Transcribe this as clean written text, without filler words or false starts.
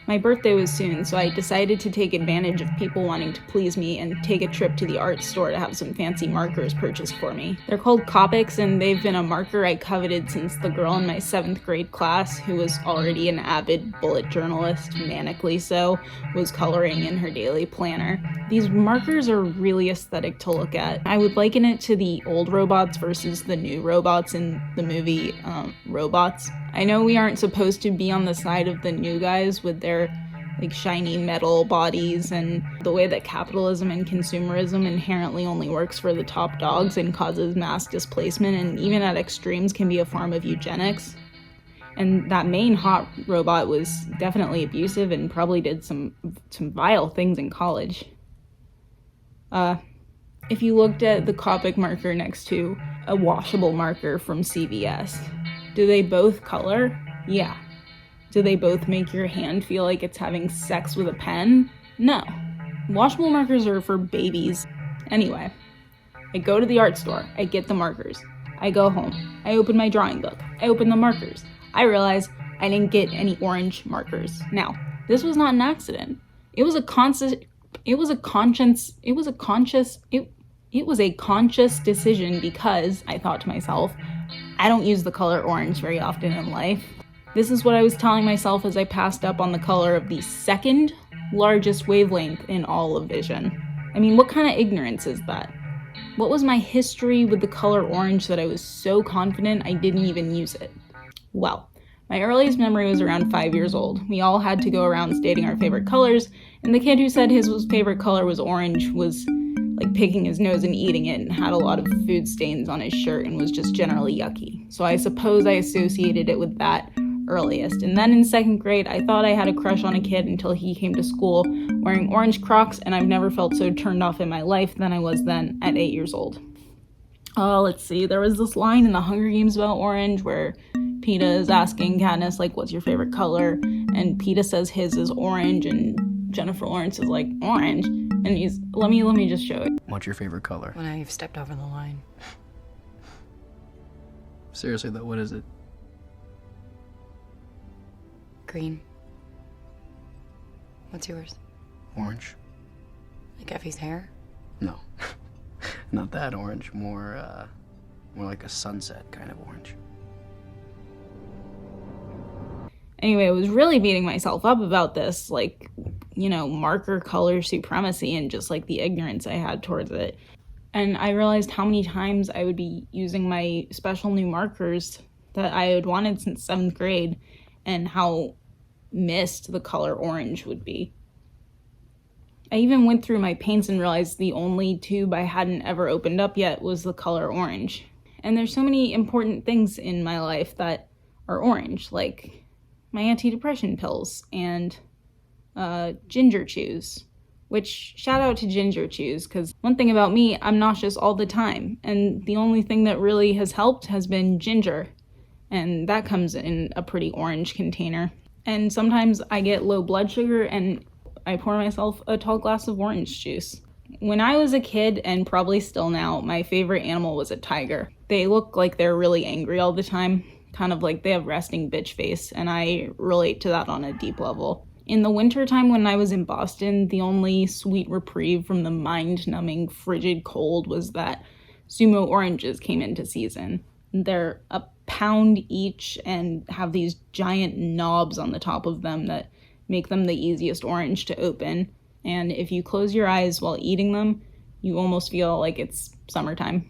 My birthday was soon, so I decided to take advantage of people wanting to please me and take a trip to the art store to have some fancy markers purchased for me. They're called Copics, and they've been a marker I coveted since the girl in my 7th grade class, who was already an avid bullet journalist, manically so, was coloring in her daily planner. These markers are really aesthetic to look at. I would liken it to the old robots versus the new robots in the movie Robots. I know we aren't supposed to be on the side of the new guys with their like shiny metal bodies and the way that capitalism and consumerism inherently only works for the top dogs and causes mass displacement and even at extremes can be a form of eugenics. And that main hot robot was definitely abusive and probably did some vile things in college. If you looked at the Copic marker next to a washable marker from CVS, do they both color? Yeah. Do they both make your hand feel like it's having sex with a pen? No. Washable markers are for babies. Anyway, I go to the art store. I get the markers. I go home. I open my drawing book. I open the markers. I realize I didn't get any orange markers. Now, this was not an accident. It was a conscious decision because I thought to myself, I don't use the color orange very often in life. This is what I was telling myself as I passed up on the color of the second largest wavelength in all of vision. I mean, what kind of ignorance is that? What was my history with the color orange that I was so confident I didn't even use it? Well, my earliest memory was around 5 years old. We all had to go around stating our favorite colors, and the kid who said his favorite color was orange was like picking his nose and eating it and had a lot of food stains on his shirt and was just generally yucky. So I suppose I associated it with that earliest. And then in 2nd grade, I thought I had a crush on a kid until he came to school wearing orange Crocs, and I've never felt so turned off in my life than I was then at 8 years old. Let's see, there was this line in the Hunger Games about orange where Peeta is asking Katniss, like, what's your favorite color? And Peeta says his is orange, and Jennifer Lawrence is like, orange? And he's, let me just show it. What's your favorite color? When I've stepped over the line. Seriously though, what is it? Green. What's yours? Orange. Like Effie's hair? No. Not that orange, more like a sunset kind of orange. Anyway, I was really beating myself up about this, like, you know, marker color supremacy and just like the ignorance I had towards it. And I realized how many times I would be using my special new markers that I had wanted since 7th grade and how missed the color orange would be. I even went through my paints and realized the only tube I hadn't ever opened up yet was the color orange. And there's so many important things in my life that are orange, like my antidepressant pills and ginger chews, which shout out to ginger chews, because one thing about me, I'm nauseous all the time, and the only thing that really has helped has been ginger, and that comes in a pretty orange container. And sometimes I get low blood sugar and I pour myself a tall glass of orange juice. When I was a kid, and probably still now, my favorite animal was a tiger. They look like they're really angry all the time, kind of like they have resting bitch face, and I relate to that on a deep level. In the wintertime when I was in Boston, the only sweet reprieve from the mind-numbing frigid cold was that sumo oranges came into season. They're a pound each and have these giant knobs on the top of them that make them the easiest orange to open. And if you close your eyes while eating them, you almost feel like it's summertime.